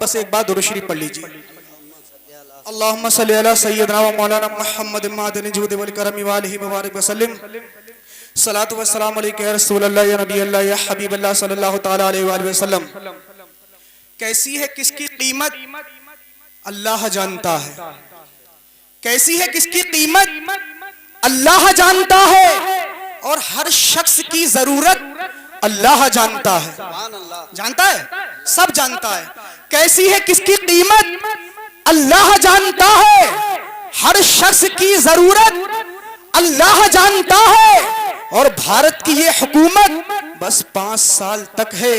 मोहब्बत से एक बार दुरूद शरीफ पढ़ लीजिए। अल्लाहुम्मा सल्ली अला सय्यदना व मौलाना मुहम्मद मादनी जुद वल करम व आलिहि मुबारक वसल्लम। सलातु व सलाम अलैका या रसूल अल्लाह या नबी अल्लाह या हबीब अल्लाह सल्लल्लाहु तआला अलैहि वसल्लम। कैसी है किसकी कीमत अल्लाह जानता है, कैसी है किसकी कीमत अल्लाह जानता है, और हर शख्स की जरूरत अल्लाह जानता है। जानता है, सब जानता है। कैसी है किसकी कीमत अल्लाह जानता है, हर शख्स की जरूरत अल्लाह जानता है। और भारत की ये हुकूमत बस 5 साल तक है,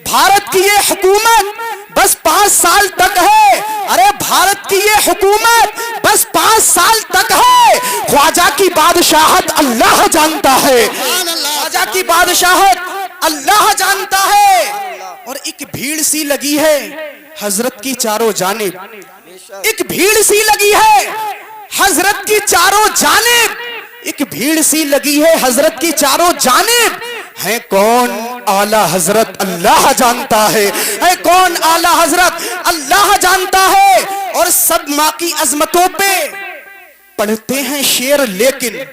भारत की ये हुकूमत बस 5 साल तक है। अरे भारत की ये हुकूमत बस 5 साल तक है। ख्वाजा की बादशाहत अल्लाह जानता है, ख्वाजा की बादशाहत अल्लाह जानता है। और एक भीड़ सी लगी है हजरत की चारों जानिब, एक भीड़ सी लगी है हजरत की चारों जानिब, एक भीड़ सी लगी है हजरत की चारों जानिब। है कौन आला हजरत अल्लाह जानता है कौन आला हजरत अल्लाह जानता है। और सब माँ की अजमतों पे पढ़ते हैं शेर, लेकिन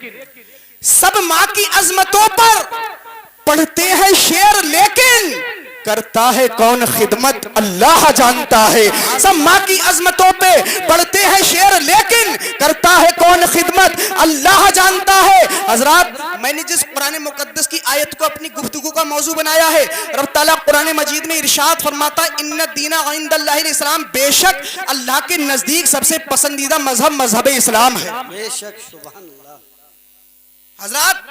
सब माँ की अजमतों पर पढ़ते हैं शेर, लेकिन करता है कौन खिदमत अल्लाह जानता है। सब माँ की अजमतों पे पढ़ते हैं शेर, लेकिन करता है कौन खिदमत अल्लाह जानता है। हजरात, मैंने जिस कुरान मुकद्दस की आयत को अपनी गुफ्तगू का मौजू बनाया है, रब ताला कुरान मजीद में इरशाद फरमाता है इन्ना दीना इंदल्लाहिल इस्लाम, बेशक अल्लाह के नजदीक सबसे पसंदीदा मजहब मजहब इस्लाम है। बेशक, सुभान अल्लाह। हजरात,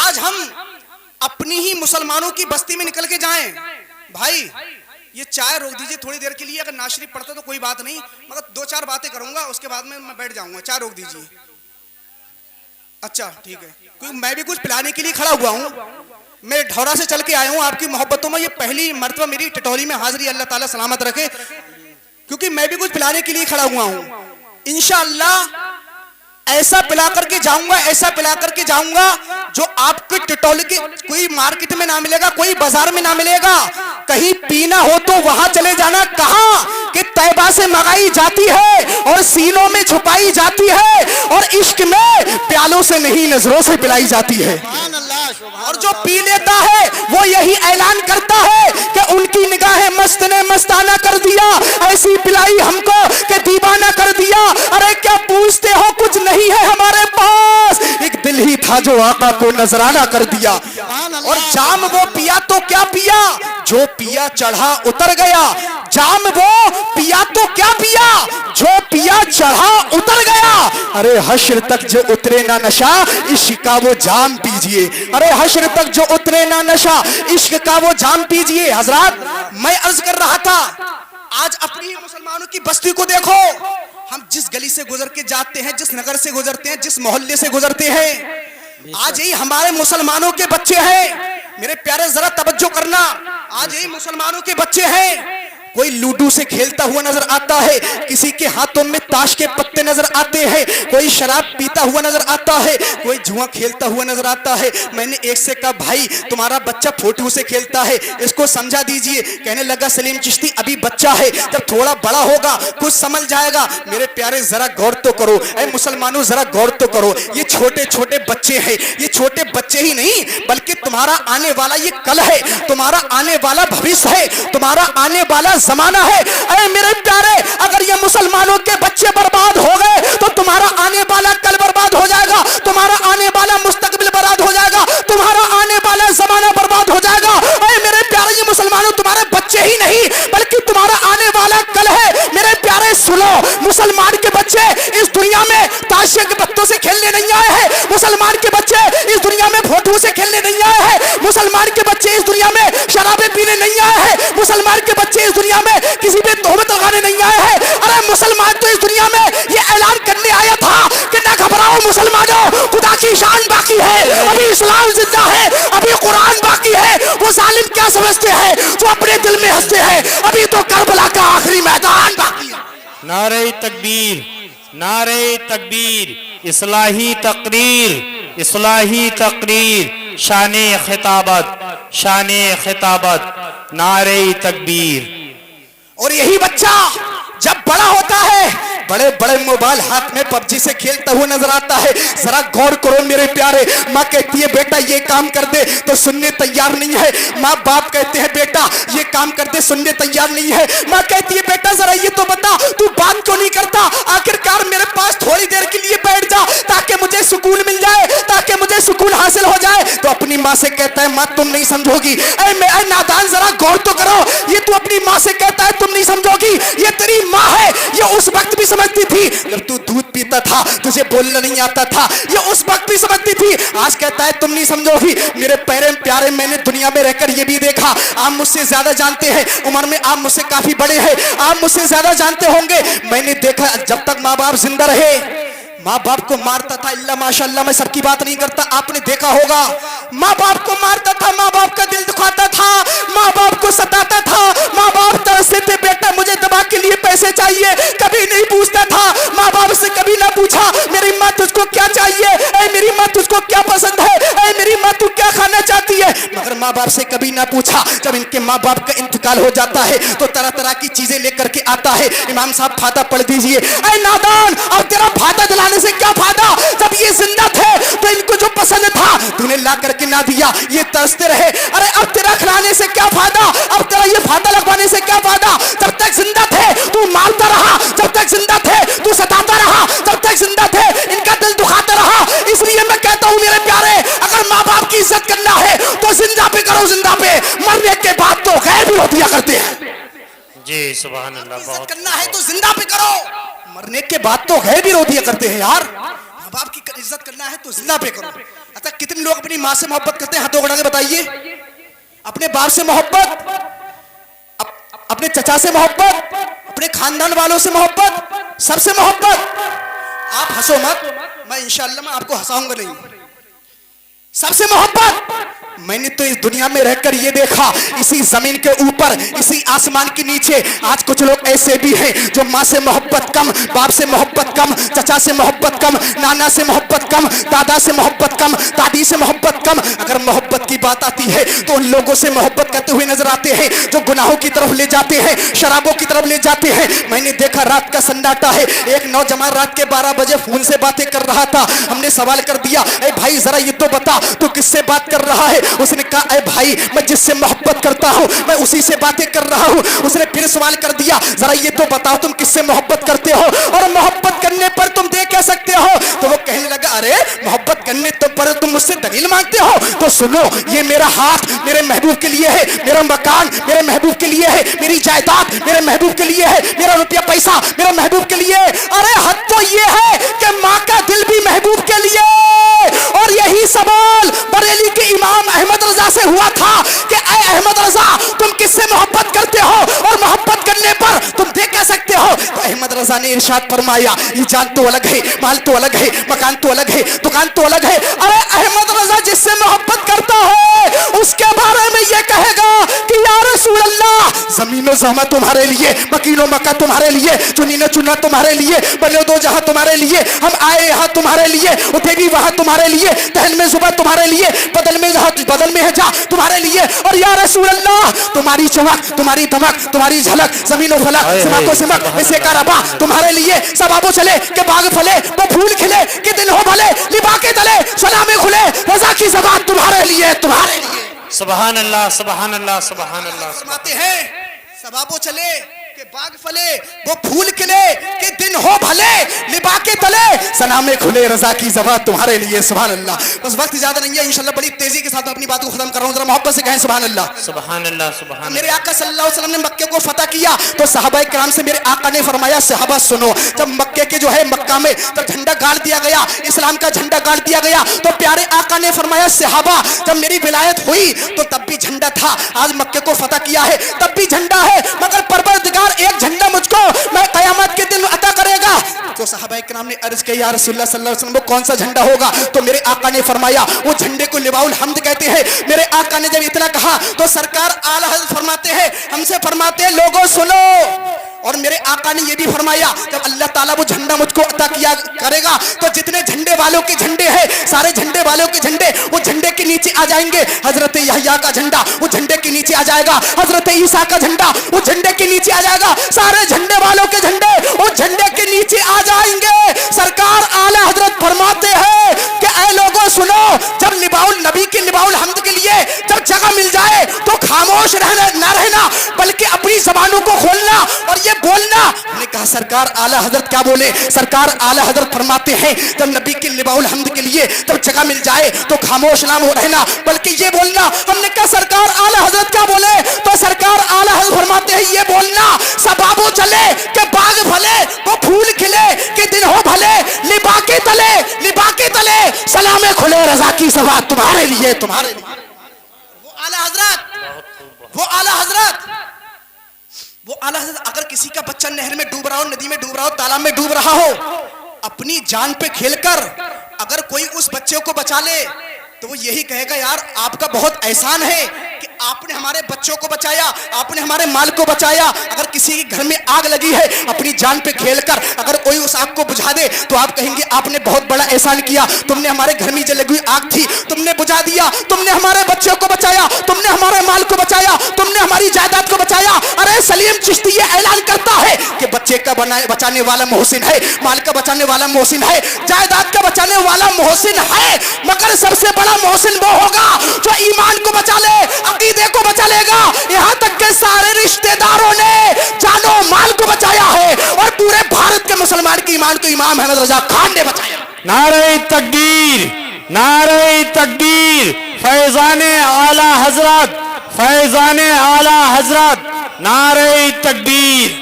आज हम अपनी ही मुसलमानों की बस्ती में निकल के जाएं, भाई ये चाय रोक दीजिए थोड़ी देर के लिए, अगर नाज शरीफ पढ़ते तो कोई बात नहीं, मगर 2-4 बातें करूंगा, उसके बाद में मैं बैठ जाऊंगा। चाय रोक दीजिए। अच्छा ठीक है, क्योंकि मैं भी कुछ पिलाने के लिए खड़ा हुआ हूँ। मैं ढौरा से चल के आया हूँ आपकी मोहब्बतों में, ये पहली मर्तबा मेरी टिटौली में हाजिरी, अल्लाह ताला सलामत रखे, क्योंकि मैं भी कुछ पिलाने के लिए खड़ा हुआ हूँ। इंशाअल्लाह ऐसा पिला करके जाऊंगा, ऐसा पिला करके जाऊंगा जो आपके टिटौली के कोई मार्केट में ना मिलेगा, कोई बाजार में ना मिलेगा। कहीं पीना हो तो वहां चले जाना, कहां कि तैबा से मंगाई जाती है और सीनों में छुपाई जाती है, और इश्क में प्यालों से नहीं नजरों से पिलाई जाती है। और जो पी लेता है वो यही ऐलान करता है कि उनकी निगाहें मस्त ने मस्ताना कर दिया, ऐसी पिलाई हमको कि दीवाना कर दिया। अरे क्या पूछते हो, कुछ नहीं है हमारे पास, एक दिल ही था जो आका को नजराना कर दिया। और जाम वो पिया तो क्या पिया, जो पिया चढ़ा उतर गया। जाम वो पिया तो क्या पिया, जो पिया चढ़ा उतर गया। अरे हश्र तक जो उतरे ना नशा, इश्क का वो जाम पीजिए। अरे हश्र तक जो उतरे ना नशा, इश्क का वो जाम पीजिए। हजरात, मैं अर्ज कर रहा था, आज अपनी मुसलमानों की बस्ती को देखो। हम जिस गली से गुजर के जाते हैं, जिस नगर से गुजरते हैं, जिस मोहल्ले से गुजरते हैं, आज यही हमारे मुसलमानों के बच्चे हैं। मेरे प्यारे जरा तवज्जो करना, आज यही मुसलमानों के बच्चे हैं। कोई लूडो से खेलता हुआ नजर आता है, किसी के हाथों में ताश के पत्ते नजर आते हैं, कोई शराब पीता हुआ नजर आता है, कोई जुआ खेलता हुआ नजर आता है। मैंने एक से कहा, भाई तुम्हारा बच्चा फोटो से खेलता है, इसको समझा दीजिए। कहने लगा, सलीम चिश्ती अभी बच्चा है, जब थोड़ा बड़ा होगा कुछ समझ जाएगा। मेरे प्यारे जरा गौर तो करो, ऐ मुसलमानों जरा गौर तो करो। ये छोटे छोटे बच्चे हैं, ये छोटे बच्चे ही नहीं बल्कि तुम्हारा आने वाला ये कल है, तुम्हारा आने वाला भविष्य है, तुम्हारा आने वाला जमाना है। अरे मेरे प्यारे, अगर ये मुसलमानों के बच्चे बर्बाद हो गए तो तुम्हारा आने वाला कल बर्बाद हो जाएगा, तुम्हारा आने वाला मुस्तकबिल बर्बाद हो जाएगा, तुम्हारा आने वाला जमाना बर्बाद हो जाएगा। अरे मेरे प्यारे, ये मुसलमानों तुम्हारे बच्चे ही नहीं बल्कि तुम्हारा आने वाला कल है। मेरे प्यारे सुनो, मुसलमान के बच्चे इस दुनिया में ताशिया के पत्तों से खेलने नहीं आए हैं, मुसलमान के बच्चे इस दुनिया में फोटो से खेलने नहीं आए हैं, मुसलमान के बच्चे इस दुनिया में शराबे पीने नहीं आए हैं, मुसलमान के बच्चे इस दुनिया में किसी पे तोहमत लगाने नहीं आए हैं। अरे मुसलमान तो इस दुनिया में ये ऐलान करने आया था कि ना घबराओ मुसलमानों, खुदा की शान बाकी है, अभी इस्लाम जिंदा है, अभी कुरान बाकी है। वो जालिम क्या समझते हैं जो अपने दिल में हंसते हैं, अभी तो करबला का आखिरी मैदान बाकी है। नारे तकबीर, नारे तकबीर, इस्लाही तकरीर, इस्लाही तकरीर, शाने खिताबत, शाने खिताबत, नारे तकबीर। और यही बच्चा जब बड़ा होता है बड़े बड़े मोबाइल हाथ में पबजी से खेलता हुआ नजर आता है। जरा गौर करो मेरे प्यारे, माँ कहती है बेटा ये काम कर दे तो सुनने तैयार नहीं है। माँ बाप कहते हैं बेटा ये काम कर दे, सुनने तैयार नहीं है। माँ कहती है बेटा जरा ये तो बता तू बात क्यों नहीं करता, आखिरकार मेरे पास थोड़ी देर के लिए बैठ जा ताकि मुझे सुकून मिल जाए, ताकि मुझे सुकून हासिल हो जाए। तो अपनी माँ से कहता है माँ तुम नहीं समझोगी। ऐ नादान जरा गौर तो करो, ये तू अपनी माँ से कहता है तुम नहीं समझोगी, ये तेरी माँ है। ये उस वक्त भी समझती थी जब तू दूध पीता था तुझे बोलना नहीं आता था, ये उस वक्त भी समझती थी। आज कहता है तुम नहीं समझोगी। मेरे प्यारे प्यारे मैंने दुनिया में रहकर ये भी देखा, आप मुझसे ज्यादा जानते हैं, उम्र में आप मुझसे काफी बड़े हैं, आप मुझसे ज्यादा जानते होंगे। मैंने देखा जब तक माँ बाप जिंदा रहे माँ बाप को मारता था, इल्ला माशाअल्लाह मैं सबकी बात नहीं करता, आपने देखा होगा माँ बाप को मारता था, माँ बाप का दिल दुखाता था, माँ बाप को सताता था, माँ बाप तरसते थे बेटा मुझे दवा के लिए पैसे चाहिए, कभी नहीं पूछता था। माँ बाप से कभी ना पूछा मेरी माँ तुझको क्या चाहिए, ऐ मेरी माँ तुझको क्या पसंद है, ऐ मेरी माँ तू क्या खाना चाहती है, मगर माँ बाप से कभी ना पूछा। जब इनके माँ बाप का इंतकाल हो जाता है तो तरह तरह की चीजें लेकर के आता है। इमाम साहब फाता पढ़ दीजिए। ऐ नादान अब तेरा फाता दिलाने से क्या फायदा, जब ये जिंदा थे तो इनको जो पसंद था तूने ला करके ना दिया, ये तरसते रहे। अरे अब तेरा खिलाने से क्या फायदा, अब तेरा ये फायदा लगवाने से क्या फायदा, जब तक जिंदा थे तू मारता रहा, जब तक जिंदा थे तू सताता रहा, जब तक जिंदा थे इनका दिल दुखाता रहा। इसलिए मैं कहता हूं मेरे प्यारे अगर माँ बाप की इज्जत करना है तो जिंदा पे करो, जिंदा पे, मरने के बाद तो गैर भी होतिया करते हैं जी सुभान अल्लाह। इज्जत करना है तो जिंदा पे करो, मरने के बाद तो गैर भी रोतिया करते हैं यार। माँ बाप की इज्जत करना है तो जिंदा पे करो। अच्छा कितने लोग अपनी माँ से मोहब्बत करते हैं, हाथों उठा के बताइए। अपने बाप से मोहब्बत, अपने चचा से मोहब्बत, अपने खानदान वालों से मोहब्बत, सबसे मोहब्बत। आप हंसो मत, मैं इंशाअल्लाह मैं आपको हंसाऊंगा नहीं। सबसे मोहब्बत मैंने तो इस दुनिया में रहकर ये देखा, इसी जमीन के ऊपर इसी आसमान के नीचे आज कुछ लोग ऐसे भी हैं जो माँ से मोहब्बत कम, बाप से मोहब्बत कम, चचा से मोहब्बत कम, नाना से मोहब्बत कम, दादा से मोहब्बत कम, दादी से मोहब्बत कम। अगर मोहब्बत की बात आती है तो उन लोगों से मोहब्बत करते हुए नजर आते हैं जो गुनाहों की तरफ ले जाते हैं, शराबों की तरफ ले जाते हैं। मैंने देखा रात का सन्नाटा है, एक नौजवान रात के 12 बजे फोन से बातें कर रहा था। हमने सवाल कर दिया ए भाई जरा ये तो बता तू किससे बात कर रहा है। उसने कहा ए भाई मैं जिससे मोहब्बत करता हूँ मैं उसी से बातें कर रहा हूँ। उसने फिर सवाल कर दिया जरा ये तो बताओ तुम किससे मोहब्बत करते हो और मोहब्बत करने पर तुम दे क्या सकते हो। तो वो कहने लगा अरे मोहब्बत करने तो पर तुम मुझसे दलील मांगते हो, तो सुनो ये मेरा हाथ मेरे महबूब के लिए है, मेरा मकान मेरे महबूब के लिए है, मेरी जायदाद मेरे महबूब के लिए है, मेरा रुपया पैसा मेरा महबूब के लिए। अरे हद तो ये है कि माँ का दिल भी महबूब के लिए। और यही सवाल बरेली के इमाम अहमद रजा से हुआ था कि ऐ अहमद रजा तुम किससे मोहब्बत करते हो और मोहब्बत करने पर तुम दे क्या सकते हो। तो अहमद रजा ने इरशाद फरमाया ये जान तो अलग है, माल तो अलग है, मकान तो अलग है, दुकान तो अलग है। अरे अहमद रजा जिससे मोहब्बत करता है उसके बारे में ये कहेगा कि या रसूल अल्लाह जमीनो जमा तुम्हारे लिए, मकीनो मक्का तुम्हारे लिए, चुनीनो चुना तुम्हारे लिए, बने दो जहां तुम्हारे लिए, हम आए यहाँ तुम्हारे लिए, उठे भी वहां तुम्हारे लिए, तहन में जुबा तुम्हारे लिए, बदल में जहां बदल में है जा तुम्हारे लिए। और या रसूल अल्लाह तुम्हारी चमक तुम्हारी दमक तुम्हारी झलक जमीनो फलक सिमको सिमक इसे का रबा तुम्हारे लिए। सब आबो चले के बाग फले वो फूल खिले कि दिन हो भले लिबा के तले सलामे खुले रजा की ज़बान तुम्हारे लिए, तुम्हारे लिए। सुभान अल्लाह सुभान अल्लाह सुभान अल्लाह। फरमाते हैं सब आबो चले के बाग फले वो फूल खिले कि दिन हो भले लिबा के तले सलामे खुले रजा की ज़बान तुम्हारे लिए। सुभान अल्लाह। बस वक्त ज्यादा नहीं है, इंशाल्लाह बड़ी तेजी के साथ अपनी बात को खत्म कर रहा हूं, जरा मोहब्बत से कहें सुभान अल्लाह। सुभान अल्लाह सुभान। मेरे आका सल्लल्लाहु अलैहि वसल्लम ने मक्के को फतह किया तो सहाबाए किराम से मेरे आका ने फरमाया सहाबा सुनो, जब मक्के के जो है मक्का में जब झंडा गाड़ दिया गया, इस्लाम का झंडा गाड़ दिया गया, तो प्यारे आका ने फरमाया सहाबा जब मेरी विलायत हुई तो तब भी झंडा था, आज मक्के को फतह किया है तब भी झंडा है, मगर परवरदिगार एक झंडा मुझको मैं कयामत के दिन अता करेगा। तो सहाबाए किराम ने अर्ज किया या रसूलुल्लाह सल्लल्लाहु अलैहि वसल्लम वो कौन सा झंडा होगा। तो मेरे आका ने फरमाया वो झंडे को लिवाउल हम्द कहते हैं। मेरे आका ने जब इतना कहा तो सरकार आला हज़रत फरमाते हैं हमसे फरमाते हैं लोगों सुनो और मेरे आका ने ये भी फरमाया जब अल्लाह ताला वो झंडा मुझको अता किया करेगा तो जितने झंडे वालों के झंडे हैं सारे झंडे वालों के झंडे वो झंडे के नीचे आ जाएंगे। हजरत यहया का झंडा वो झंडे के नीचे आ जाएगा, हजरत ईसा का झंडा वो झंडे के नीचे आ जाएगा, सारे झंडे वालों के झंडे वो झंडे के नीचे आ जाएंगे। सरकार आला हजरत फरमाते हैं कि ऐ लोगों सुनो, जब लिबाउल नबी के लिबाउल हम्द के लिए जब जगह मिल जाए तो खामोश रहना ना रहना बल्कि अपनी जबानों को खोलना और ये बोलना। हमने कहा सरकार आला हजरत क्या बोले? सरकार आला हजरत फरमाते हैं जब नबी के लिबाउल हम्द के लिए जब जगह मिल जाए तो खामोश ना रहना बल्कि ये बोलना। हमने कहा सरकार आला हजरत क्या बोले? तो सरकार आला हजरत फरमाते हैं ये बोलना, सबाबो चले के बाग भले वो फूल खिले के दिन हो भले, लिबा के तले सलामे खुले रजा की सभा तुम्हारे लिए तुम्हारे लिए। वो आला हजरत वो आला हजरत वो आला हजरत अगर किसी का बच्चा नहर में डूब रहा हो, नदी में डूब रहा हो, तालाब में डूब रहा हो, अपनी जान पे खेलकर अगर कोई उस बच्चे को बचा ले तो वो यही कहेगा यार आपका बहुत एहसान है कि आपने हमारे बच्चों को बचाया, आपने हमारे माल को बचाया। अगर किसी के घर में आग लगी है अपनी जान पे खेलकर अगर कोई उस आग को बुझा दे तो आप कहेंगे आपने बहुत बड़ा एहसान किया, तुमने हमारे घर में जली हुई आग थी तुमने बुझा दिया, तुमने हमारे बच्चों को बचाया, तुमने हमारे माल को बचाया, तुमने हमारी जायदाद को बचाया। अरे सलीम चिश्ती ये ऐलान करता है कि बच्चे का बचाने वाला मोहसिन है, माल का बचाने वाला मोहसिन है, जायदाद का बचाने वाला मोहसिन है, मगर सबसे बड़ा मोहसिन वो होगा जो ईमान को बचा ले, अकीदे को बचा लेगा। यहाँ तक के सारे रिश्तेदारों ने जानो माल को बचाया है और पूरे भारत के मुसलमान के ईमान को इमाम अहमद रजा खान ने बचाया। नारे तकबीर, नारे तकबीर, फैजाने आला हजरत, फैजाने आला हजरत, नारे तकबीर।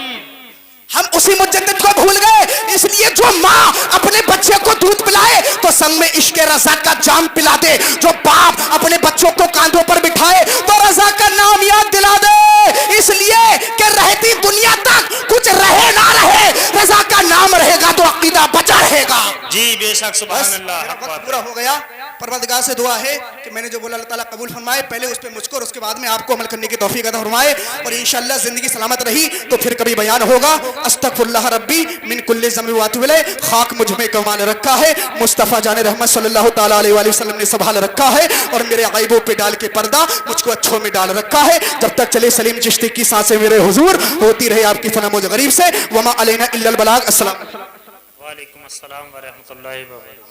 हम उसी मुजद्दिद को भूल गए, इसलिए जो माँ अपने बच्चे को दूध पिलाए तो संग में इश्क रजा का जाम पिला दे, जो बाप अपने बच्चों को कांधों पर बिठाए तो रजा का नाम याद दिला दे, इसलिए कि रहती दुनिया तक कुछ रहे ना रहे रजा का नाम रहेगा तो अकीदा बचा रहेगा। जी बेशक सुभान अल्लाह। वक्त पूरा हो गया। परवरदिगार से दुआ है कि मैंने जो बोला अल्लाह ताला कबूल फरमाए, पहले उस पे मुझको और उसके बाद में आपको अमल करने की तौफीक अता फरमाए और इंशाअल्लाह जिंदगी सलामत रही तो फिर कभी बयान होगा। अस्तगफिरुल्लाह रब्बी मिन कुल्ली ज़म्बि व अतूबु इलैह। खाक मुझ में कमाल रखा है, मुस्तफ़ा जान रहमत सल्लल्लाहु ताला अलैहि वसल्लम ने संभाल रखा है और मेरे गैबों पे डाल के पर्दा मुझको अच्छों में डाल रखा है। जब तक चले सलीम चिश्ती की सांसें मेरे हुजूर, होती रहे आपकी फना मुझ गरीब से। वमा अलैना इल्लल बलाग। अस्सलाम। वालेकुम अस्सलाम व रहमतुल्लाहि व बरकातहू।